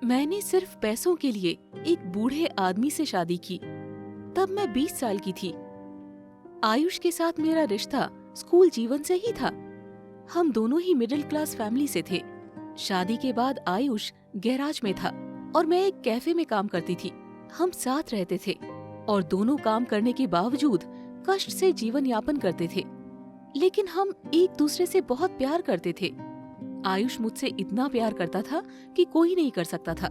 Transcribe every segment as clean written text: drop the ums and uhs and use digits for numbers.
मैंने सिर्फ पैसों के लिए एक बूढ़े आदमी से शादी की। तब मैं 20 साल की थी। आयुष के साथ मेरा रिश्ता स्कूल जीवन से ही था। हम दोनों ही मिडिल क्लास फैमिली से थे। शादी के बाद आयुष गैराज में था और मैं एक कैफे में काम करती थी। हम साथ रहते थे और दोनों काम करने के बावजूद कष्ट से जीवन यापन करते थे। लेकिन हम एक दूसरे से बहुत प्यार करते थे। आयुष मुझसे इतना प्यार करता था कि कोई नहीं कर सकता था।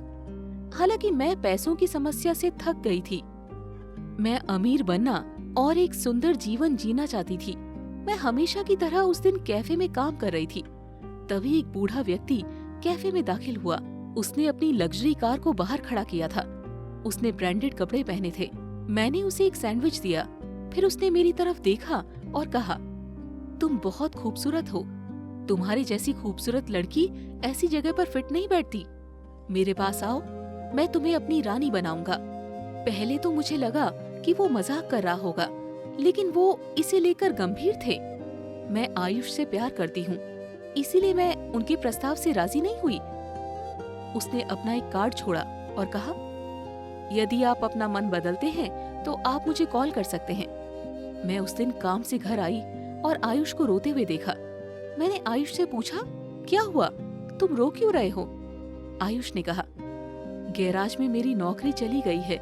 हालांकि मैं पैसों की समस्या से थक गई थी। मैं अमीर बनना और एक सुंदर जीवन जीना चाहती थी। मैं हमेशा की तरह उस दिन कैफे में काम कर रही थी। तभी एक बूढ़ा व्यक्ति कैफे में दाखिल हुआ। उसने अपनी लग्जरी कार को बाहर खड़ा किया था। उसने ब्रांडेड कपड़े पहने थे। मैंने उसे एक सैंडविच दिया। फिर उसने मेरी तरफ देखा और कहा, तुम बहुत खूबसूरत हो। तुम्हारी जैसी खूबसूरत लड़की ऐसी जगह पर फिट नहीं बैठती। मेरे पास आओ, मैं तुम्हें अपनी रानी बनाऊंगा। पहले तो मुझे लगा कि वो मजाक कर रहा होगा, लेकिन वो इसे लेकर गंभीर थे। मैं आयुष से प्यार करती हूँ, इसीलिए मैं उनके प्रस्ताव से राजी नहीं हुई। उसने अपना एक कार्ड छोड़ा और कहा, यदि आप अपना मन बदलते हैं तो आप मुझे कॉल कर सकते हैं। मैं उस दिन काम से घर आई और आयुष को रोते हुए देखा। मैंने आयुष से पूछा, क्या हुआ, तुम रो क्यों रहे हो? आयुष ने कहा, गैराज में मेरी नौकरी चली गई है।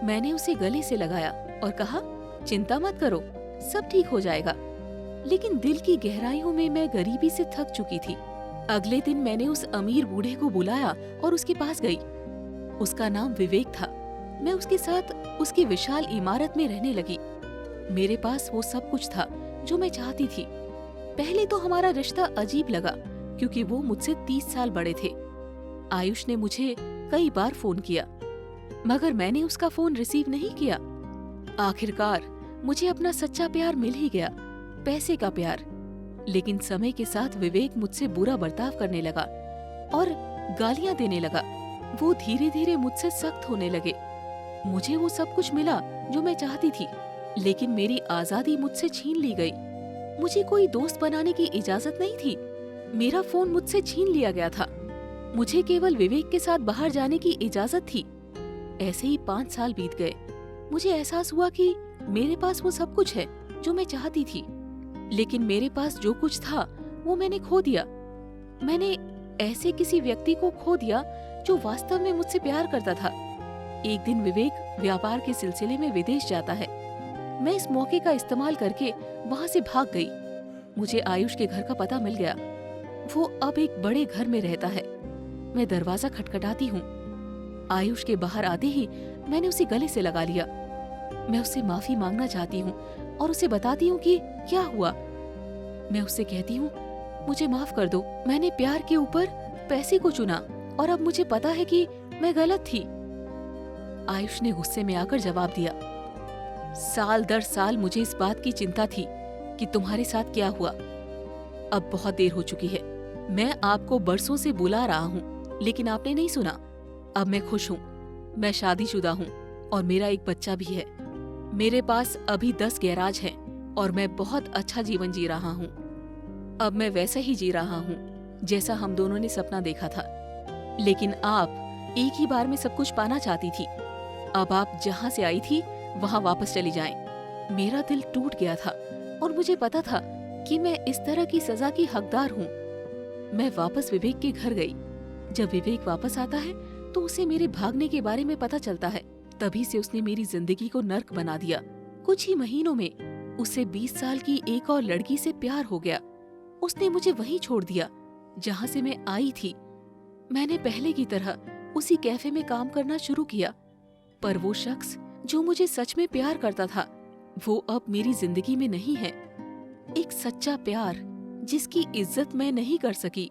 मैंने उसे गले से लगाया और कहा, चिंता मत करो, सब ठीक हो जाएगा। लेकिन दिल की गहराइयों में मैं गरीबी से थक चुकी थी। अगले दिन मैंने उस अमीर बूढ़े को बुलाया और उसके पास गई। उसका नाम विवेक था। मैं उसके साथ उसकी विशाल इमारत में रहने लगी। मेरे पास वो सब कुछ था जो मैं चाहती थी। पहले तो हमारा रिश्ता अजीब लगा क्योंकि वो मुझसे 30 साल बड़े थे। आयुष ने मुझे कई बार फोन किया, मगर मैंने उसका फोन रिसीव नहीं किया। आखिरकार मुझे अपना सच्चा प्यार मिल ही गया, पैसे का प्यार। लेकिन समय के साथ विवेक मुझसे बुरा बर्ताव करने लगा और गालियां देने लगा। वो धीरे धीरे मुझसे सख्त होने लगे। मुझे वो सब कुछ मिला जो मैं चाहती थी, लेकिन मेरी आजादी मुझसे छीन ली गई। मुझे कोई दोस्त बनाने की इजाजत नहीं थी। मेरा फोन मुझसे छीन लिया गया था। मुझे केवल विवेक के साथ बाहर जाने की इजाजत थी। ऐसे ही 5 साल बीत गए। मुझे एहसास हुआ कि मेरे पास वो सब कुछ है जो मैं चाहती थी, लेकिन मेरे पास जो कुछ था वो मैंने खो दिया। मैंने ऐसे किसी व्यक्ति को खो दिया जो वास्तव में मुझसे प्यार करता था। एक दिन विवेक व्यापार के सिलसिले में विदेश जाता है। मैं इस मौके का इस्तेमाल करके वहाँ से भाग गई। मुझे आयुष के घर का पता मिल गया। वो अब एक बड़े घर में रहता है। मैं दरवाजा खटखटाती हूँ। आयुष के बाहर आते ही मैंने उसे गले से लगा लिया। मैं उससे माफी मांगना चाहती हूँ और उसे बताती हूँ कि क्या हुआ। मैं उससे कहती हूँ, मुझे माफ कर दो, मैंने प्यार के ऊपर पैसे को चुना और अब मुझे पता है कि मैं गलत थी। आयुष ने गुस्से में आकर जवाब दिया, साल दर साल मुझे इस बात की चिंता थी कि तुम्हारे साथ क्या हुआ। अब बहुत देर हो चुकी है। मैं आपको बरसों से बुला रहा हूँ, लेकिन आपने नहीं सुना। अब मैं खुश हूँ। मैं शादीशुदा हूँ और मेरा एक बच्चा भी है। मेरे पास अभी 10 गैराज हैं और मैं बहुत अच्छा जीवन जी रहा हूँ। अब मैं वैसा ही जी रहा हूँ जैसा हम दोनों ने सपना देखा था। लेकिन आप एक ही बार में सब कुछ पाना चाहती थी। अब आप जहाँ से आई थी वहाँ वापस चली जाएं। मेरा दिल टूट गया था और मुझे पता था कि मैं इस तरह की सजा की हकदार हूँ। मैं वापस विवेक के घर गई। जब विवेक वापस आता है तो उसे मेरे भागने के बारे में पता चलता है। तभी से उसने मेरी जिंदगी को नर्क बना दिया। कुछ ही महीनों में उसे 20 साल की एक और लड़की से प्यार हो गया। उसने मुझे वहीं छोड़ दिया जहाँ से मैं आई थी। मैंने पहले की तरह उसी कैफे में काम करना शुरू किया, पर वो शख्स जो मुझे सच में प्यार करता था वो अब मेरी जिंदगी में नहीं है। एक सच्चा प्यार जिसकी इज्जत मैं नहीं कर सकी।